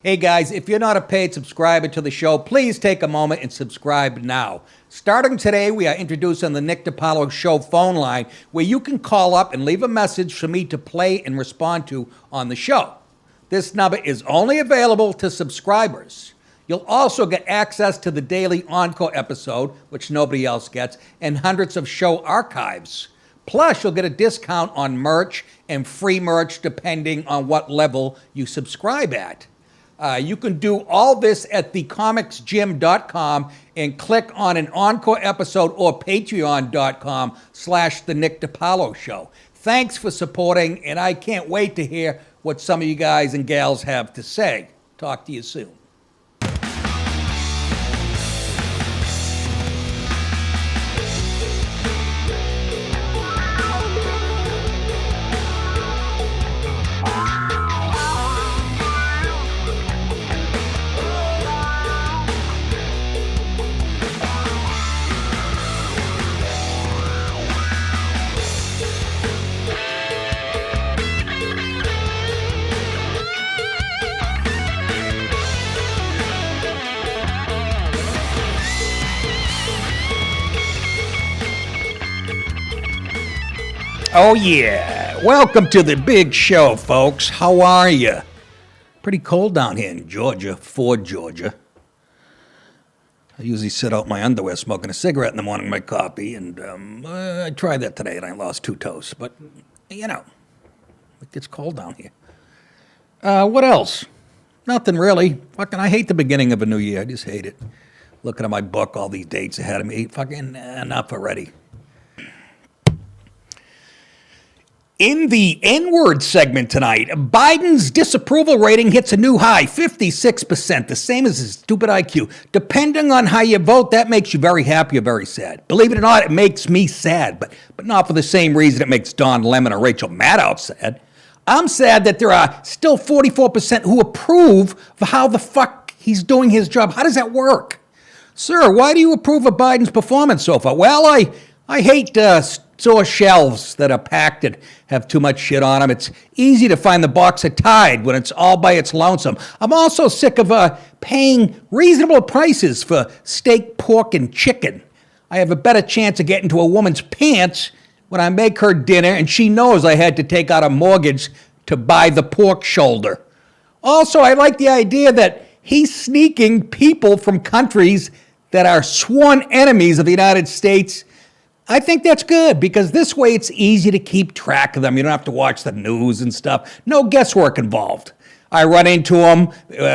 Hey guys, if you're not a paid subscriber to the show, please take a moment and subscribe now. Starting today, we are introducing the Nick DiPaolo Show phone line, where you can call up and leave a message for me to play and respond to on the show. This number is only available to subscribers. You'll also get access to the daily encore episode, which nobody else gets, and hundreds of show archives. Plus, you'll get a discount on merch and free merch depending on what level you subscribe at. You can do all this at thecomicsgym.com and click on an encore episode or patreon.com/The Nick DiPaolo Show. Thanks for supporting, and I can't wait to hear what some of you guys and gals have to say. Talk to you soon. Oh yeah, welcome to the big show, folks. How are you? Pretty cold down here in Georgia, Ford, Georgia. I usually sit out in my underwear smoking a cigarette in the morning, my coffee, and I tried that today and I lost 2 toes. But, you know, it gets cold down here. What else? Nothing really. Fucking, I hate the beginning of a new year. I just hate it. Looking at my book, all these dates ahead of me. Fucking enough already. In the N-word segment tonight, Biden's disapproval rating hits a new high, 56%, the same as his stupid IQ. Depending on how you vote, that makes you very happy or very sad. Believe it or not, it makes me sad, but not for the same reason it makes Don Lemon or Rachel Maddow sad. I'm sad that there are still 44% who approve of how the fuck he's doing his job. How does that work? Sir, why do you approve of Biden's performance so far? Well, I hate store shelves that are packed and have too much shit on them. It's easy to find the box of Tide when it's all by its lonesome. I'm also sick of paying reasonable prices for steak, pork, and chicken. I have a better chance of getting into a woman's pants when I make her dinner and she knows I had to take out a mortgage to buy the pork shoulder. Also, I like the idea that he's sneaking people from countries that are sworn enemies of the United States. I think that's good because this way it's easy to keep track of them. You don't have to watch the news and stuff. No guesswork involved. I run into them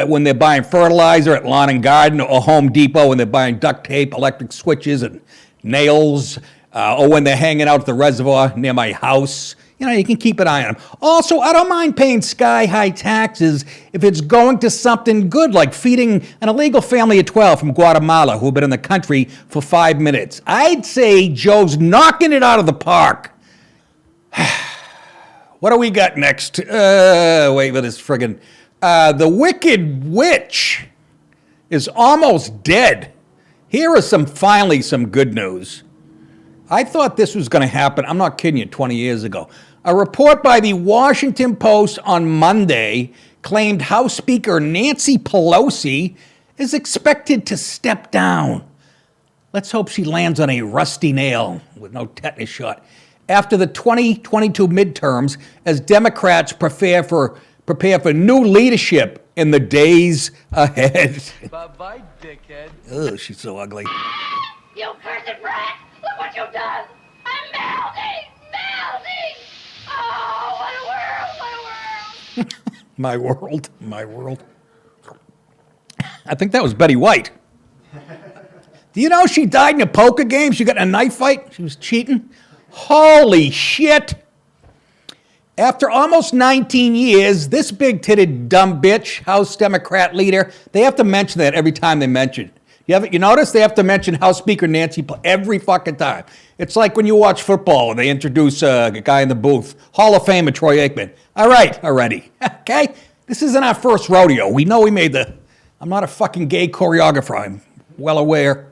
when they're buying fertilizer at Lawn and Garden or Home Depot when they're buying duct tape, electric switches, and nails, or when they're hanging out at the reservoir near my house. You know, you can keep an eye on them. Also, I don't mind paying sky-high taxes if it's going to something good, like feeding an illegal family of 12 from Guatemala who've been in the country for 5 minutes. I'd say Joe's knocking it out of the park. What do we got next? Wait for this friggin'. The Wicked Witch is almost dead. Here is finally some good news. I thought this was going to happen, I'm not kidding you, 20 years ago. A report by the Washington Post on Monday claimed House Speaker Nancy Pelosi is expected to step down. Let's hope she lands on a rusty nail with no tetanus shot. After the 2022 midterms, as Democrats prepare for new leadership in the days ahead. Bye-bye, dickhead. Oh, she's so ugly. You cursed brat! Look what you've done! I'm melting! Melting! Oh, what a world! What a world! My world. I think that was Betty White. Do you know she died in a poker game? She got in a knife fight? She was cheating? Holy shit! After almost 19 years, this big-titted dumb bitch, House Democrat leader, they have to mention that every time they mention it. You notice they have to mention House Speaker Nancy every fucking time. It's like when you watch football and they introduce a guy in the booth, Hall of Famer Troy Aikman. All right, already. Okay? This isn't our first rodeo. We know we made I'm not a fucking gay choreographer. I'm well aware.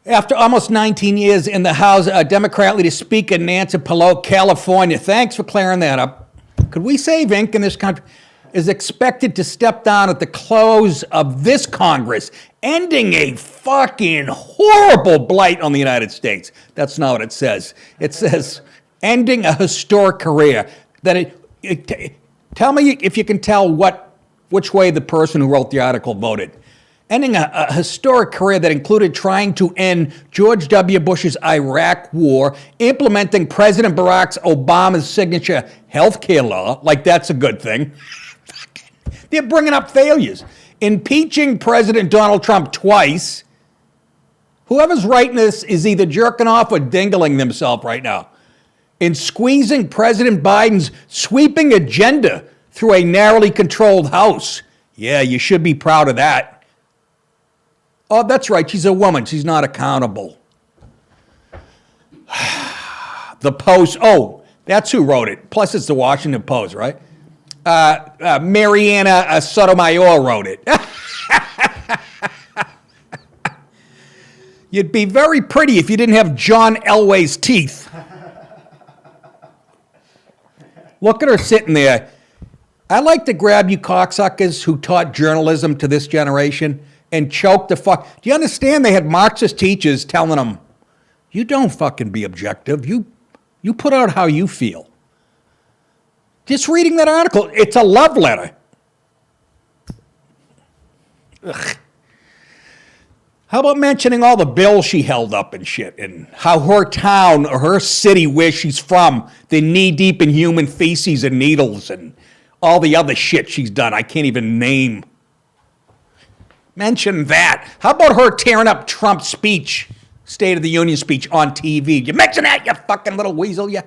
After almost 19 years in the House, Democrat leader Speaker Nancy Pelosi, California. Thanks for clearing that up. Could we save ink in this country? is expected to step down at the close of this Congress, ending a fucking horrible blight on the United States. That's not what it says. It says ending a historic career. Tell me if you can tell which way the person who wrote the article voted. Ending a historic career that included trying to end George W. Bush's Iraq war, implementing President Barack Obama's signature health care law, like that's a good thing. They're bringing up failures. Impeaching President Donald Trump twice. Whoever's writing this is either jerking off or dingling themselves right now. In squeezing President Biden's sweeping agenda through a narrowly controlled House. Yeah, you should be proud of that. Oh, that's right. She's a woman. She's not accountable. The Post. Oh, that's who wrote it. Plus, it's the Washington Post, right? Mariana Sotomayor wrote it. You'd be very pretty if you didn't have John Elway's teeth. Look at her sitting there. I like to grab you cocksuckers who taught journalism to this generation and choke the fuck. Do you understand they had Marxist teachers telling them, you don't fucking be objective. You put out how you feel. Just reading that article, it's a love letter. Ugh. How about mentioning all the bills she held up and shit, and how her town or her city where she's from, they're knee-deep in human feces and needles and all the other shit she's done I can't even name. Mention that. How about her tearing up Trump's speech, State of the Union speech on TV? You mention that, you fucking little weasel, you.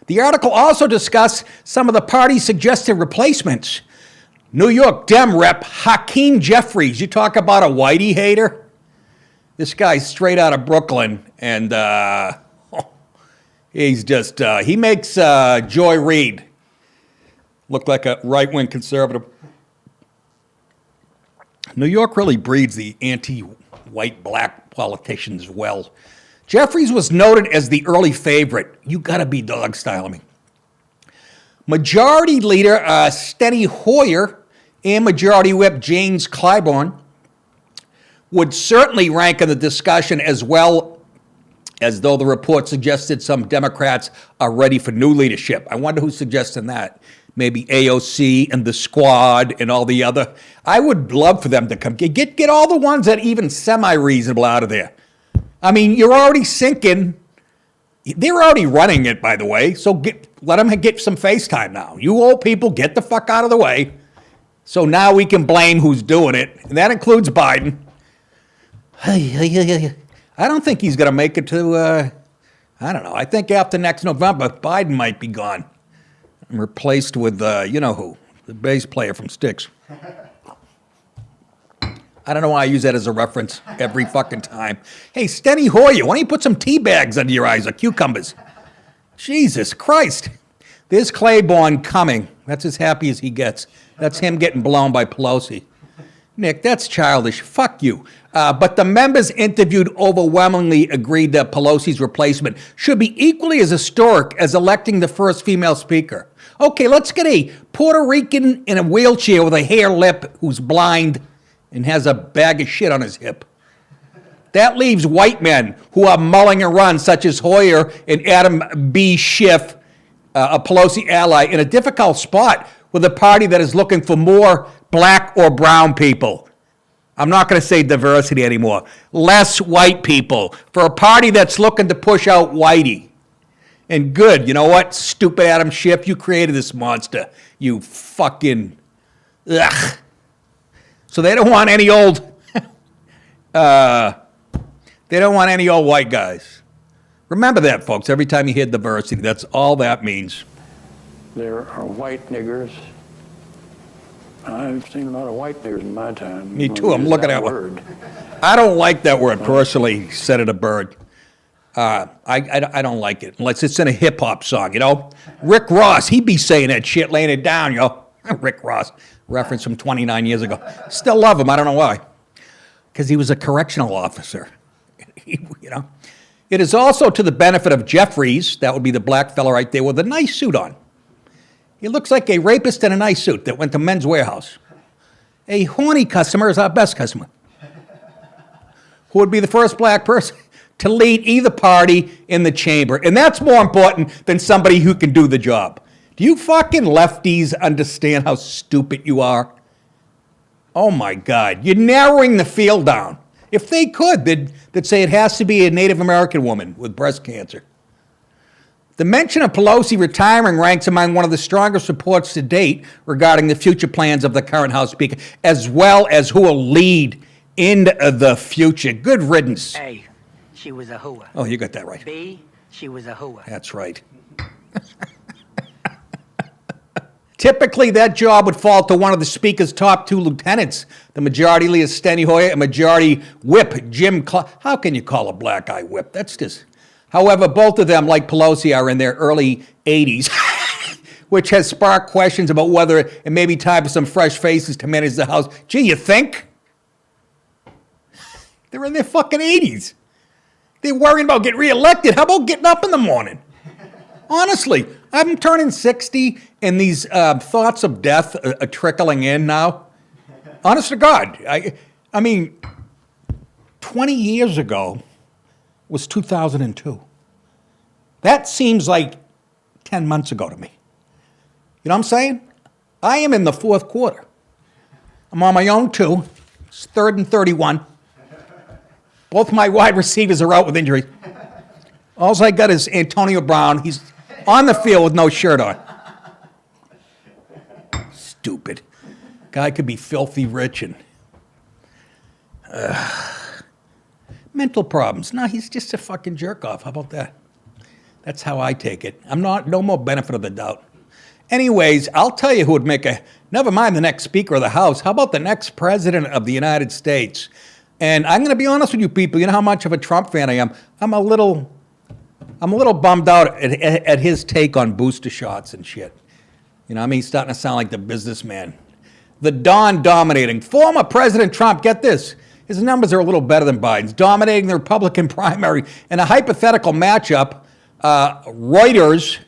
The article also discussed some of the party's suggested replacements. New York Dem Rep Hakeem Jeffries. You talk about a whitey hater? This guy's straight out of Brooklyn, and he's just, he makes Joy Reid look like a right-wing conservative. New York really breeds the anti-white black politicians well. Jeffries was noted as the early favorite. You gotta be dog-styling me. Majority Leader Steny Hoyer and Majority Whip James Clyburn would certainly rank in the discussion, as well as though the report suggested some Democrats are ready for new leadership. I wonder who's suggesting that. Maybe AOC and the Squad and all the other. I would love for them to come. Get all the ones that even semi-reasonable out of there. I mean, you're already sinking. They're already running it, by the way, so let them get some FaceTime now. You old people, get the fuck out of the way. So now we can blame who's doing it, and that includes Biden. I don't think he's going to make it to, I don't know. I think after next November, Biden might be gone. And replaced with, you know who, the bass player from Styx. I don't know why I use that as a reference every fucking time. Hey, Steny Hoyer, why don't you put some tea bags under your eyes or cucumbers? Jesus Christ. There's Claiborne coming. That's as happy as he gets. That's him getting blown by Pelosi. Nick, that's childish. Fuck you. But the members interviewed overwhelmingly agreed that Pelosi's replacement should be equally as historic as electing the first female speaker. Okay, let's get a Puerto Rican in a wheelchair with a hair lip who's blind and has a bag of shit on his hip. That leaves white men who are mulling a run, such as Hoyer and Adam B. Schiff, a Pelosi ally, in a difficult spot with a party that is looking for more black or brown people. I'm not going to say diversity anymore. Less white people for a party that's looking to push out whitey. And good, you know what? Stupid Adam Schiff, you created this monster. You fucking... Ugh. So they don't want any old... they don't want any old white guys. Remember that, folks. Every time you hear diversity, that's all that means. There are white niggers. I've seen a lot of white niggers in my time. Me too. I'm looking at one. I don't like that word personally, Senator Byrd. I don't like it unless it's in a hip hop song, you know? Rick Ross, he'd be saying that shit, laying it down, you know? Rick Ross, reference from 29 years ago. Still love him. I don't know why. Because he was a correctional officer, you know? It is also to the benefit of Jeffries, that would be the black fella right there with a nice suit on, He looks like a rapist in a nice suit that went to Men's Warehouse. A horny customer is our best customer. Who would be the first black person to lead either party in the chamber? And that's more important than somebody who can do the job. Do you fucking lefties understand how stupid you are? Oh my God, you're narrowing the field down. If they could, they'd say it has to be a Native American woman with breast cancer. The mention of Pelosi retiring ranks among one of the strongest reports to date regarding the future plans of the current House Speaker, as well as who will lead in the future. Good riddance. A, she was a hooah. Oh, you got that right. B, she was a hooah. That's right. Typically, that job would fall to one of the Speaker's top two lieutenants, the Majority Leader Steny Hoyer and Majority Whip Jim Clark. How can you call a black guy whip? That's just... However, both of them, like Pelosi, are in their early 80s, which has sparked questions about whether it may be time for some fresh faces to manage the House. Gee, you think? They're in their fucking 80s. They're worrying about getting reelected. How about getting up in the morning? Honestly, I'm turning 60, and these thoughts of death are trickling in now. Honest to God. I mean, 20 years ago was 2002. That seems like 10 months ago to me. You know what I'm saying? I am in the fourth quarter. I'm on my own too. It's 3rd and 31. Both my wide receivers are out with injuries. All I got is Antonio Brown. He's on the field with no shirt on. Stupid. Guy could be filthy rich and... mental problems. No, he's just a fucking jerk off. How about that? That's how I take it. I'm not, no more benefit of the doubt. Anyways, I'll tell you who would make a, never mind the next Speaker of the House, how about the next President of the United States? And I'm going to be honest with you people, you know how much of a Trump fan I am. I'm a little bummed out at his take on booster shots and shit. You know, I mean, he's starting to sound like the businessman. The Don dominating. Former President Trump, get this, his numbers are a little better than Biden's, dominating the Republican primary in a hypothetical matchup. Reuters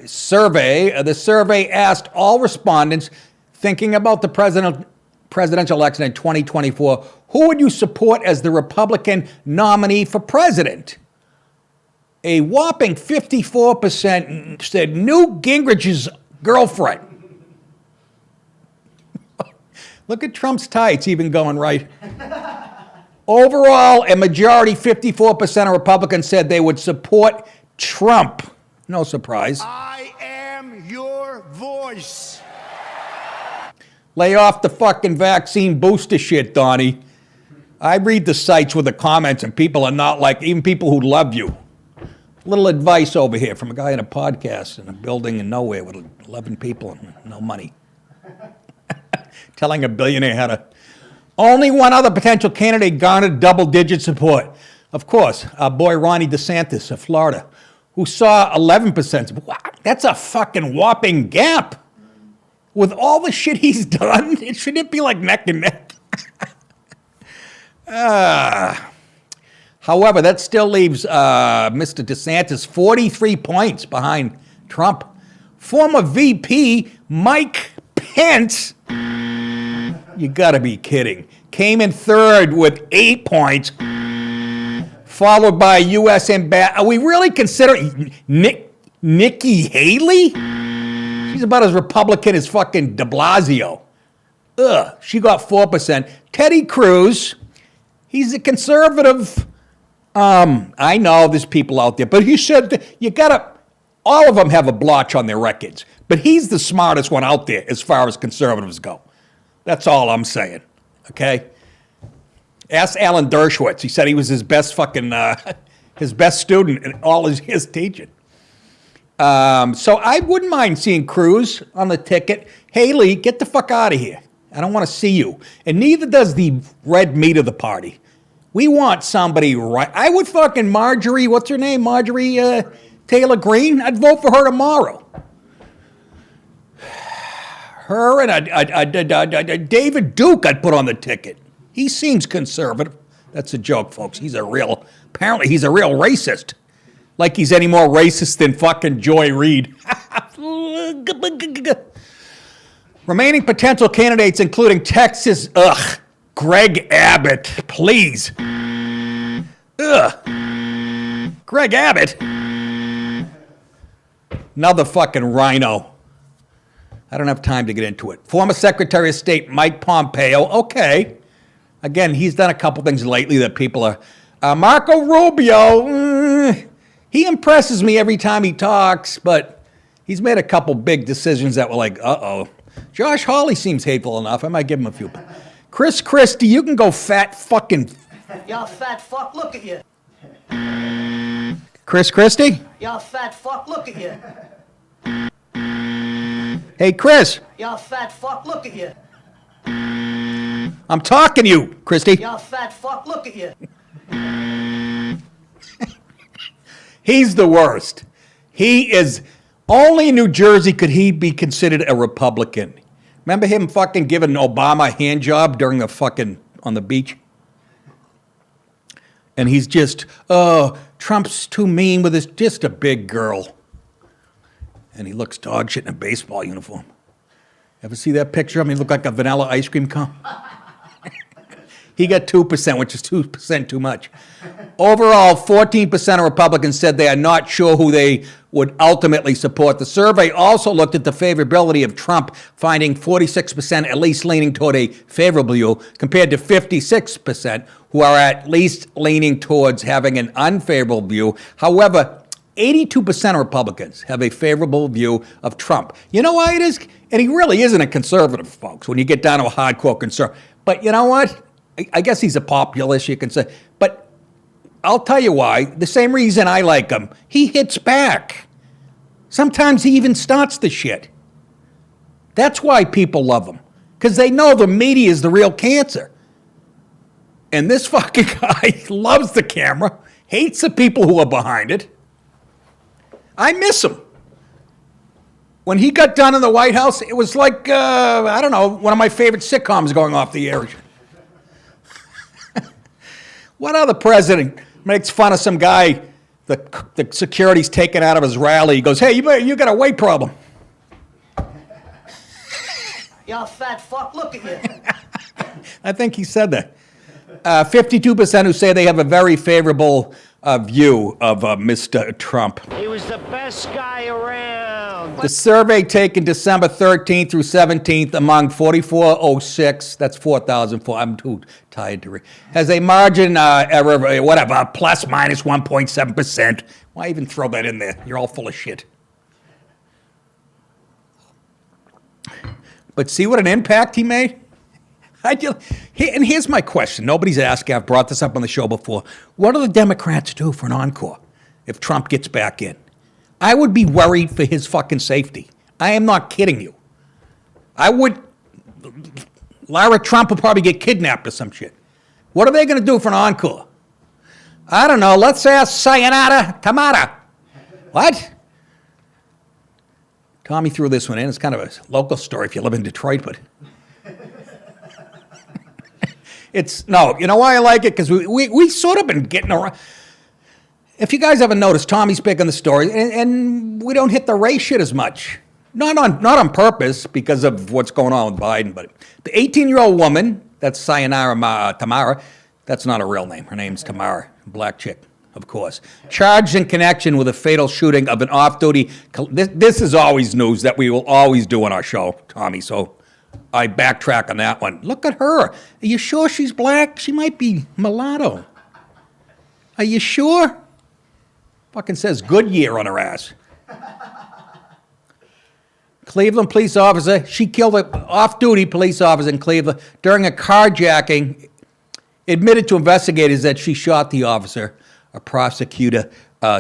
survey, the survey asked all respondents thinking about the presidential election in 2024, who would you support as the Republican nominee for president? A whopping 54% said Newt Gingrich's girlfriend. Look at Trump's tie, it's even going right. Overall, a majority, 54% of Republicans said they would support Trump. No surprise. I am your voice. Lay off the fucking vaccine booster shit, Donnie. I read the sites with the comments and people are not like, even people who love you. Little advice over here from a guy in a podcast in a building in nowhere with 11 people and no money. Telling a billionaire how to... Only one other potential candidate garnered double-digit support. Of course, our boy Ronnie DeSantis of Florida, who saw 11%. Wow, that's a fucking whopping gap. With all the shit he's done, shouldn't it be like neck and neck? However, that still leaves Mr. DeSantis 43 points behind Trump. Former VP Mike Pence, you gotta be kidding, came in third with 8 points, followed by U.S. Ambassador. Are we really considering Nikki Haley? She's about as Republican as fucking de Blasio. Ugh, she got 4%. Teddy Cruz, he's a conservative. I know there's people out there, but he said you gotta, all of them have a blotch on their records, but he's the smartest one out there as far as conservatives go. That's all I'm saying, okay? Ask Alan Dershowitz. He said he was his best fucking, his best student in all his years teaching. So I wouldn't mind seeing Cruz on the ticket. Haley, get the fuck out of here. I don't want to see you. And neither does the red meat of the party. We want somebody right. I would fucking Marjorie, what's her name? Marjorie Taylor Greene? I'd vote for her tomorrow. Her and David Duke I'd put on the ticket. He seems conservative. That's a joke, folks. Apparently he's a real racist. Like he's any more racist than fucking Joy Reid. Remaining potential candidates, including Texas, Greg Abbott, please. Greg Abbott? Another fucking rhino. I don't have time to get into it. Former Secretary of State Mike Pompeo, okay. Again, he's done a couple things lately that people are... Marco Rubio, he impresses me every time he talks, but he's made a couple big decisions that were like, uh-oh. Josh Hawley seems hateful enough. I might give him a few. Chris Christie, you can go fat fucking... Y'all fat fuck, look at you. Chris Christie? Y'all fat fuck, look at you. Hey, Chris. Y'all fat fuck, look at you. I'm talking to you, Christie. Y'all fat fuck, look at you. He's the worst. He is... Only in New Jersey could he be considered a Republican. Remember him fucking giving Obama a hand job during the fucking... on the beach? And he's just, oh, Trump's too mean with his... Just a big girl. And he looks dog shit in a baseball uniform. Ever see that picture of him? He looked like a vanilla ice cream cone. He got 2%, which is 2% too much. Overall, 14% of Republicans said they are not sure who they would ultimately support. The survey also looked at the favorability of Trump, finding 46% at least leaning toward a favorable view, compared to 56% who are at least leaning towards having an unfavorable view. However, 82% of Republicans have a favorable view of Trump. You know why it is? And he really isn't a conservative, folks, when you get down to a hardcore conservative. But you know what? I guess he's a populist, you can say. But I'll tell you why. The same reason I like him. He hits back. Sometimes he even starts the shit. That's why people love him. Because they know the media is the real cancer. And this fucking guy loves the camera, hates the people who are behind it. I miss him. When he got done in the White House, it was like, I don't know, one of my favorite sitcoms going off the air. What other president makes fun of some guy, the security's taken out of his rally? He goes, hey, you got a weight problem. Y'all fat fuck, look at you. I think he said that. 52% who say they have a very favorable view of Mr. Trump. He was the best guy around. The survey taken December 13th through 17th among 4406, that's 4,004, I'm too tired to read, has a margin error, whatever, plus minus 1.7%. Why even throw that in there? You're all full of shit. But see what an impact he made? And here's my question. Nobody's asking. I've brought this up on the show before. What do the Democrats do for an encore if Trump gets back in? I would be worried for his fucking safety. I am not kidding you. Lara Trump will probably get kidnapped or some shit. What are they going to do for an encore? I don't know. Let's ask Sayonara Tamara. What? Tommy threw this one in. It's kind of a local story if you live in Detroit, but... you know why I like it? Because we sort of been getting around. If you guys haven't noticed, Tommy's picking the story, and we don't hit the race shit as much. Not on purpose because of what's going on with Biden, but the 18-year-old woman, that's Sayonara Tamara, that's not a real name. Her name's Tamara, black chick, of course. Charged in connection with a fatal shooting of an off-duty. This is always news that we will always do on our show, Tommy, so I backtrack on that one. Look at her. Are you sure she's black? She might be mulatto. Are you sure? Fucking says Goodyear on her ass. Cleveland police officer, she killed an off-duty police officer in Cleveland during a carjacking, admitted to investigators that she shot the officer, a prosecutor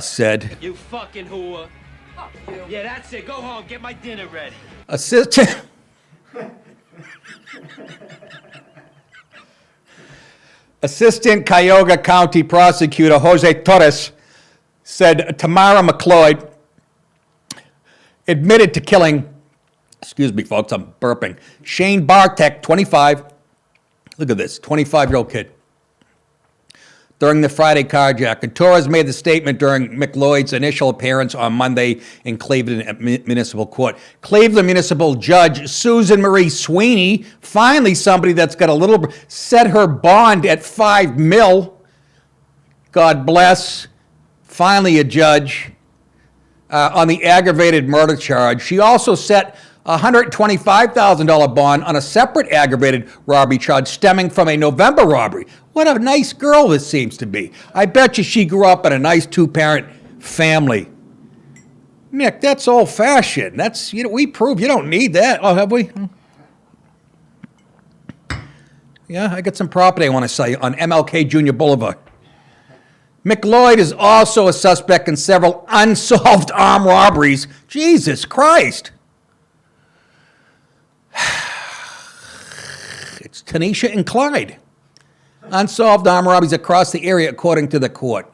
said. You fucking whore. Yeah, that's it. Go home. Get my dinner ready. Assistant Cuyahoga County Prosecutor Jose Torres said Tamara McLoyd admitted to killing, excuse me, folks, I'm burping, Shane Bartek, 25. Look at this, 25-year-old kid. during the Friday carjacking. Torres made the statement during McLoyd's initial appearance on Monday in Cleveland Municipal Court. Cleveland Municipal Judge Susan Marie Sweeney, finally somebody that's got a little, set her bond at $5 million. God bless. Finally a judge on the aggravated murder charge. She also set a $125,000 bond on a separate aggravated robbery charge stemming from a November robbery. What a nice girl this seems to be. I bet you she grew up in a nice two-parent family. Nick, that's old-fashioned. That's, we prove you don't need that. Oh, have we? Yeah, I got some property I want to sell you on MLK Jr. Boulevard. McLoyd is also a suspect in several unsolved armed robberies. Jesus Christ. It's Tanisha and Clyde. Unsolved armed robberies across the area, according to the court.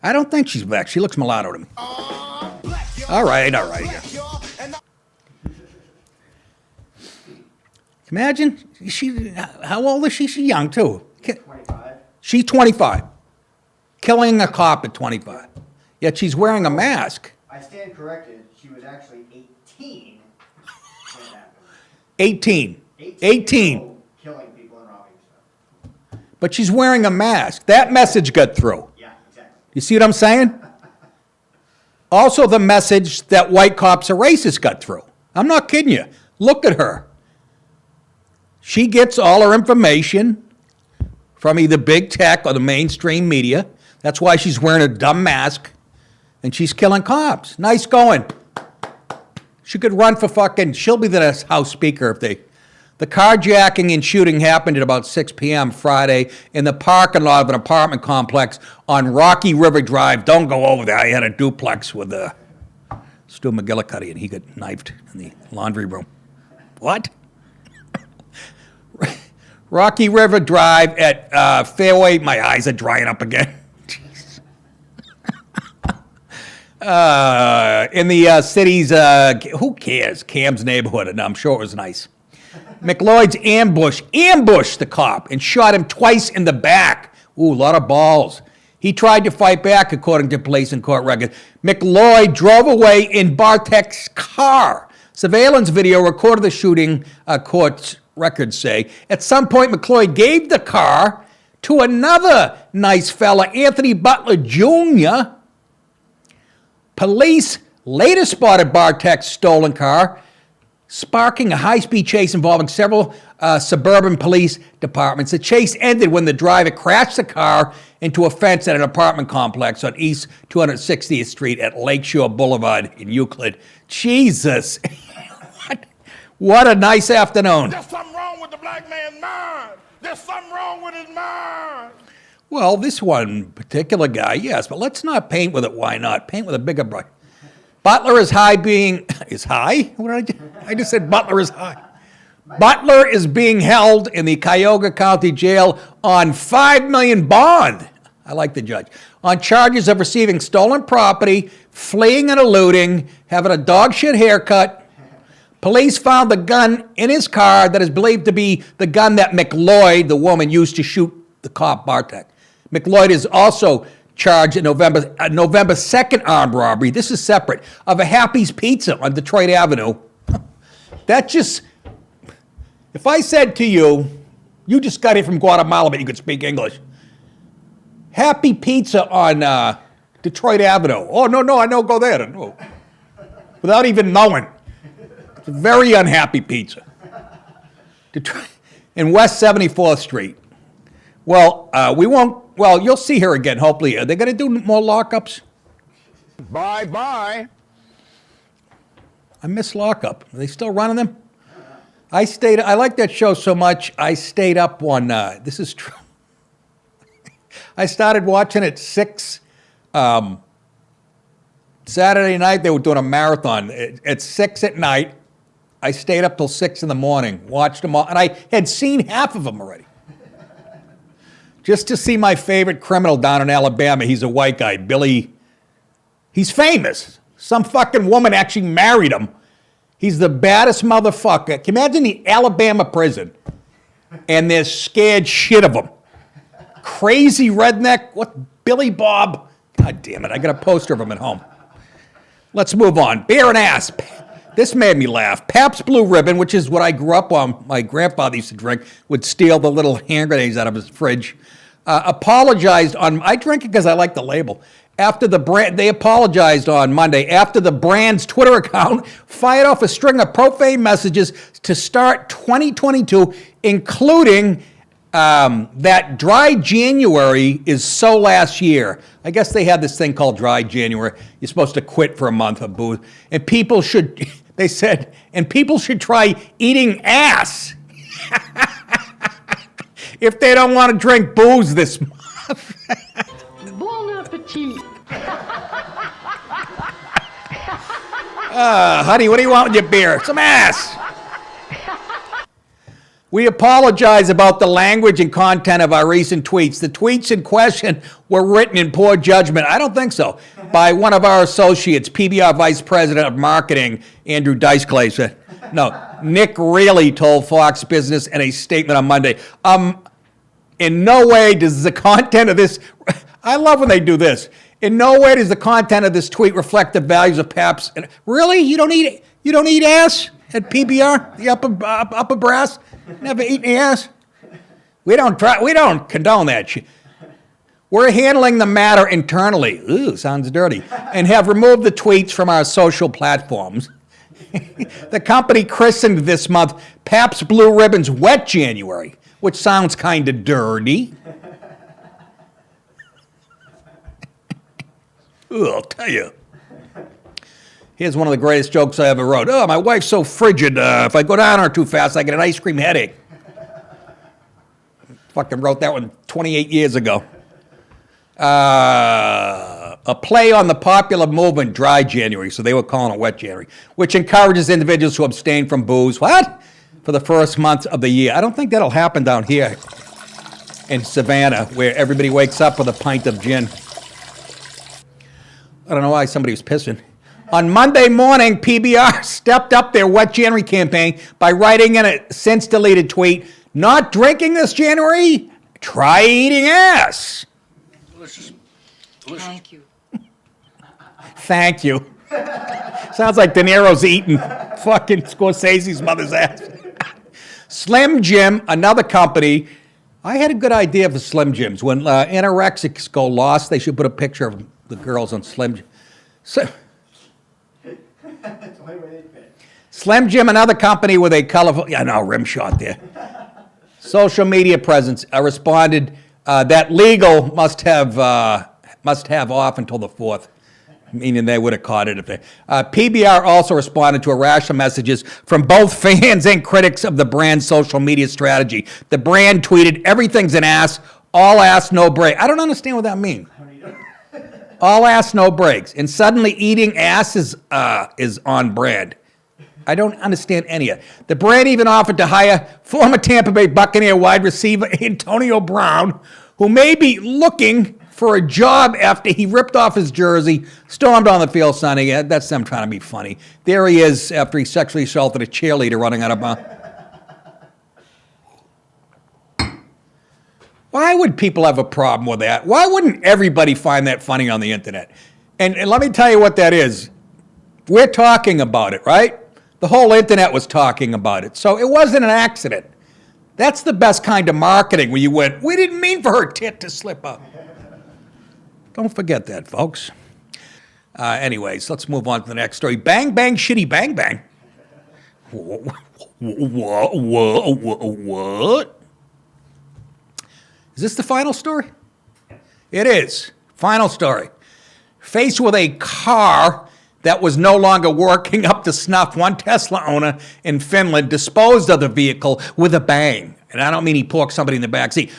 I don't think she's black. She looks mulatto to me. All right. Yeah. Imagine, how old is she? She's young, too. 25. She's 25. Killing a cop at 25. Yet she's wearing a mask. I stand corrected. She was actually 18 when it happened. 18. Killing people and robbing stuff. But she's wearing a mask. That message got through. Yeah, exactly. You see what I'm saying? Also, the message that white cops are racist got through. I'm not kidding you. Look at her. She gets all her information from either big tech or the mainstream media. That's why she's wearing a dumb mask. And she's killing cops. Nice going. She could run for she'll be the House Speaker if the carjacking and shooting happened at about 6 p.m. Friday in the parking lot of an apartment complex on Rocky River Drive. Don't go over there. I had a duplex with Stu McGillicuddy, and he got knifed in the laundry room. What? Rocky River Drive at Fairway. My eyes are drying up again. In the city's, who cares? Cam's neighborhood, and I'm sure it was nice. McLoyd's ambushed the cop and shot him twice in the back. Ooh, a lot of balls. He tried to fight back, according to police and court records. McLoyd drove away in Bartek's car. Surveillance video recorded the shooting, court records say. At some point, McLoyd gave the car to another nice fella, Anthony Butler Jr. Police later spotted Bartek's stolen car, sparking a high-speed chase involving several suburban police departments. The chase ended when the driver crashed the car into a fence at an apartment complex on East 260th Street at Lakeshore Boulevard in Euclid. Jesus. What a nice afternoon. There's something wrong with the black man's mind. There's something wrong with his mind. Well, this one particular guy, yes, but let's not paint with it. Why not? Paint with a bigger brush. Butler is high? What did I do? I just said Butler is high. Butler is being held in the Cuyahoga County Jail on $5 million bond. I like the judge. On charges of receiving stolen property, fleeing and eluding, having a dog shit haircut. Police found the gun in his car that is believed to be the gun that McLoyd, the woman, used to shoot the cop Bartek. McLoyd is also charged in November 2nd armed robbery. This is separate, of a Happy's Pizza on Detroit Avenue. That just, if I said to you, you just got here from Guatemala, but you could speak English. Happy Pizza on Detroit Avenue. Oh, no, I don't go there. No. Without even knowing. It's a very unhappy pizza. Detroit, in West 74th Street. Well, you'll see her again, hopefully. Are they going to do more lockups? Bye-bye. I miss lockup. Are they still running them? I like that show so much, I stayed up one, this is true. I started watching at 6, Saturday night, they were doing a marathon. At 6 at night, I stayed up till 6 in the morning, watched them all, and I had seen half of them already. Just to see my favorite criminal down in Alabama. He's a white guy, Billy. He's famous. Some fucking woman actually married him. He's the baddest motherfucker. Can you imagine the Alabama prison? And they're scared shit of him. crazy redneck. What, Billy Bob? God damn it, I got a poster of him at home. Let's move on. Beer and ass. This made me laugh. Pabst Blue Ribbon, which is what I grew up on, my grandfather used to drink, would steal the little hand grenades out of his fridge. Apologized on, I drink it because I like the label. After the brand, they apologized on Monday after the brand's Twitter account fired off a string of profane messages to start 2022, including that dry January is so last year. I guess they had this thing called dry January. You're supposed to quit for a month of booze. And people should, they said, and people should try eating ass if they don't want to drink booze this month. Bon appetit. Honey, what do you want with your beer? Some ass. We apologize about the language and content of our recent tweets. The tweets in question were written in poor judgment. I don't think so. By one of our associates, PBR Vice President of Marketing, Andrew Diceclay. No, Nick Reilly told Fox Business in a statement on Monday. In no way does the content of this, I love when they do this. In no way does the content of this tweet reflect the values of Pabst. Really? You don't eat ass at PBR? The upper brass? Never eaten ass? We don't condone that shit. We're handling the matter internally. Ooh, sounds dirty. And have removed the tweets from our social platforms. The company christened this month Pabst Blue Ribbon's Wet January, which sounds kind of dirty. Ooh, I'll tell you. Here's one of the greatest jokes I ever wrote. Oh, my wife's so frigid. If I go down on her too fast, I get an ice cream headache. Fucking wrote that one 28 years ago. A play on the popular movement, Dry January, so they were calling it Wet January, which encourages individuals to abstain from booze. What? For the first month of the year. I don't think that'll happen down here in Savannah, where everybody wakes up with a pint of gin. I don't know why somebody was pissing. On Monday morning, PBR stepped up their Wet January campaign by writing in a since-deleted tweet, "Not drinking this January? Try eating ass." Delicious. Thank you. Thank you. Sounds like De Niro's eating fucking Scorsese's mother's ass. Slim Jim, another company. I had a good idea for Slim Jims. When anorexics go lost, they should put a picture of the girls on Slim Jim. So, Slim Jim, another company with a colorful, rim shot there. Social media presence responded that legal must have off until the 4th, meaning they would have caught it if they. PBR also responded to a rash of messages from both fans and critics of the brand's social media strategy. The brand tweeted, "Everything's an ass, all ass, no break." I don't understand what that means. All ass, no breaks. And suddenly eating ass is on brand. I don't understand any of it. The brand even offered to hire former Tampa Bay Buccaneer wide receiver Antonio Brown, who may be looking for a job after he ripped off his jersey, stormed on the field Sunday. That's them trying to be funny. There he is after he sexually assaulted a cheerleader running out of bounds. Why would people have a problem with that? Why wouldn't everybody find that funny on the internet? And let me tell you what that is. We're talking about it, right? The whole internet was talking about it. So it wasn't an accident. That's the best kind of marketing where you went, we didn't mean for her tit to slip up. Don't forget that, folks. Anyways, let's move on to the next story. Bang, bang, shitty, bang, bang. What? Is this the final story? It is. Final story. Faced with a car that was no longer working up to snuff, one Tesla owner in Finland disposed of the vehicle with a bang. And I don't mean he porked somebody in the back seat.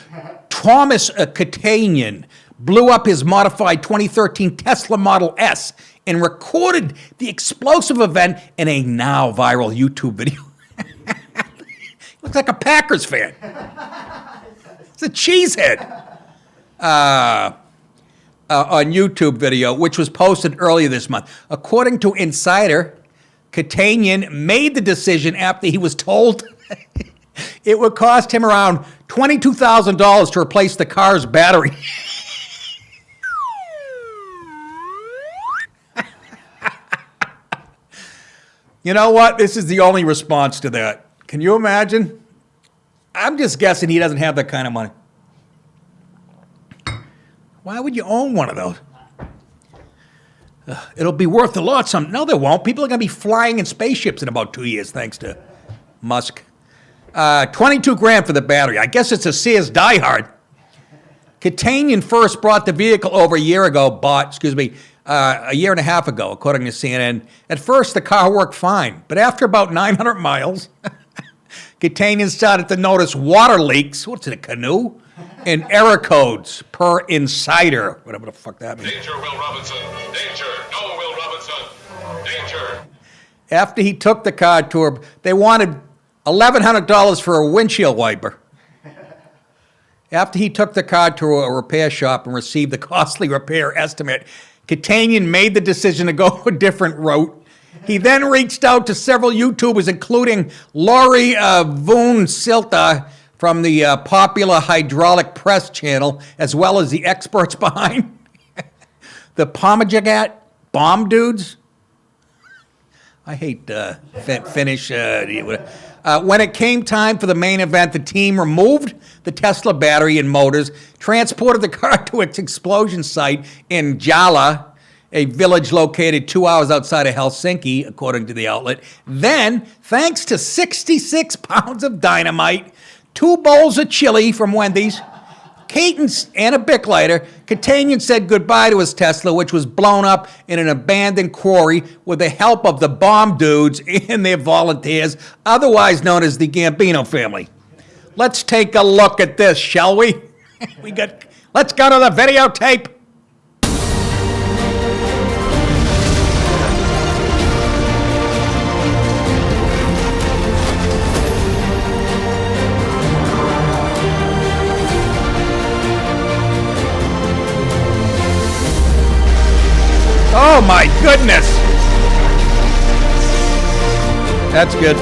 Thomas Katanian blew up his modified 2013 Tesla Model S and recorded the explosive event in a now viral YouTube video. Looks like a Packers fan. It's a cheesehead. On YouTube video, which was posted earlier this month. According to Insider, Katanian made the decision after he was told it would cost him around $22,000 to replace the car's battery. You know what? This is the only response to that. Can you imagine? I'm just guessing he doesn't have that kind of money. Why would you own one of those? It'll be worth a lot. No, they won't. People are going to be flying in spaceships in about 2 years, thanks to Musk. 22 grand for the battery. I guess it's a Sears diehard. Catanian first brought the vehicle over a year and a half ago, according to CNN. At first, the car worked fine, but after about 900 miles, Catanian started to notice water leaks. What's it, a canoe? And error codes per insider. Whatever the fuck that means. Danger, Will Robinson. Danger. No, Will Robinson. Danger. After he took the car to her, they wanted $1,100 for a windshield wiper. After he took the car to a repair shop and received the costly repair estimate, Catanian made the decision to go a different route. He then reached out to several YouTubers, including Laurie Voon Silta from the popular Hydraulic Press channel, as well as the experts behind the Pomajagat Bomb Dudes. I hate Finnish. When it came time for the main event, the team removed the Tesla battery and motors, transported the car to its explosion site in Jala, a village located 2 hours outside of Helsinki, according to the outlet. Then, thanks to 66 pounds of dynamite, 2 bowls of chili from Wendy's, Caton's and a Bic lighter, Catanian said goodbye to his Tesla, which was blown up in an abandoned quarry with the help of the bomb dudes and their volunteers, otherwise known as the Gambino family. Let's take a look at this, shall we? Let's go to the videotape. Oh my goodness! That's good.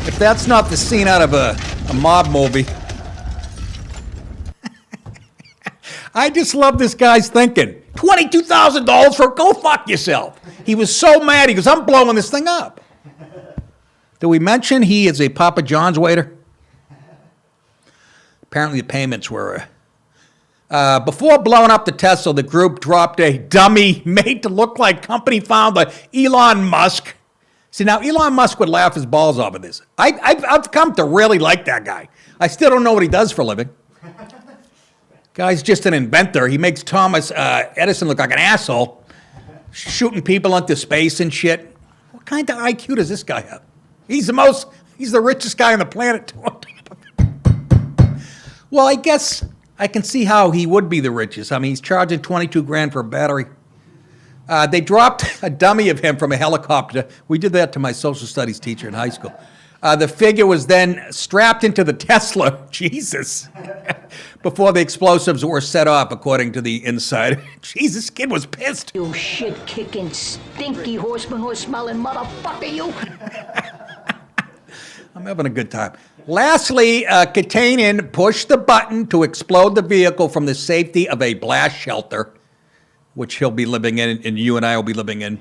If that's not the scene out of a mob movie. I just love this guy's thinking. $22,000 for go fuck yourself. He was so mad. He goes, I'm blowing this thing up. Did we mention he is a Papa John's waiter? Apparently the payments were... before blowing up the Tesla, the group dropped a dummy made to look like company founder Elon Musk. See, now Elon Musk would laugh his balls off of this. I've come to really like that guy. I still don't know what he does for a living. Guy's just an inventor. He makes Thomas Edison look like an asshole, shooting people into space and shit. What kind of IQ does this guy have? He's the richest guy on the planet. Well, I guess I can see how he would be the richest. I mean, he's charging 22 grand for a battery. They dropped a dummy of him from a helicopter. We did that to my social studies teacher in high school. The figure was then strapped into the Tesla, Jesus, before the explosives were set off, according to the insider. Jesus, kid was pissed. You shit-kicking, stinky horse-smelling motherfucker, you! I'm having a good time. Lastly, Catanian pushed the button to explode the vehicle from the safety of a blast shelter, which he'll be living in, and you and I will be living in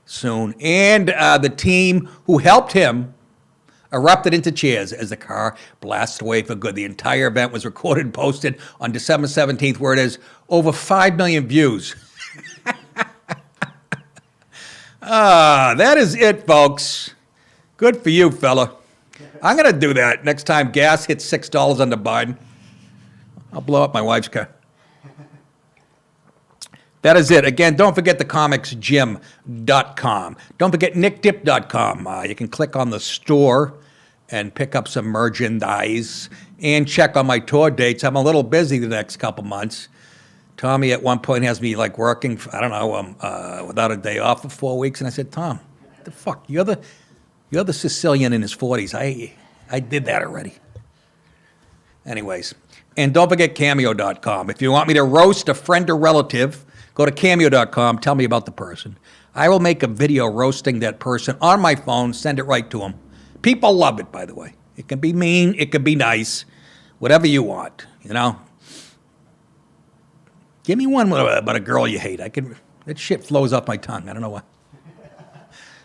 soon. And the team who helped him erupted into cheers as the car blasted away for good. The entire event was recorded and posted on December 17th, where it has over 5 million views. That is it, folks. Good for you, fella. I'm going to do that next time gas hits $6 under Biden. I'll blow up my wife's car. That is it. Again, don't forget thecomicsgym.com. Don't forget nickdip.com. You can click on the store and pick up some merchandise and check on my tour dates. I'm a little busy the next couple months. Tommy at one point has me like working, without a day off for 4 weeks. And I said, Tom, what the fuck? You're the Sicilian in his 40s. I did that already. Anyways, and don't forget Cameo.com. If you want me to roast a friend or relative, go to Cameo.com. Tell me about the person. I will make a video roasting that person on my phone, send it right to them. People love it, by the way. It can be mean, it can be nice, whatever you want, you know. Give me one about a girl you hate. That shit flows off my tongue. I don't know why.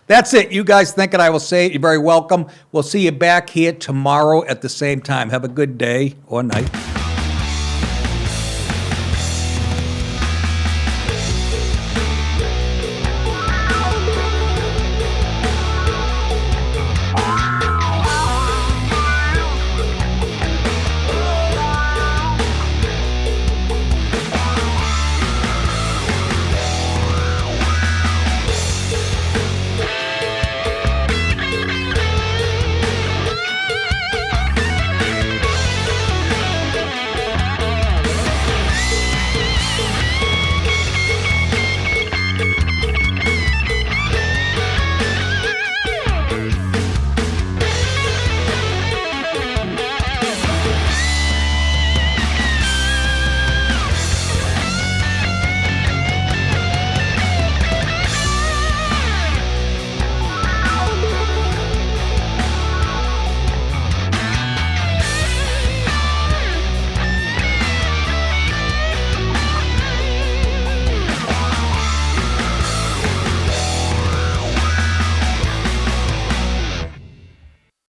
That's it. You guys think it, I will say it. You're very welcome. We'll see you back here tomorrow at the same time. Have a good day or night.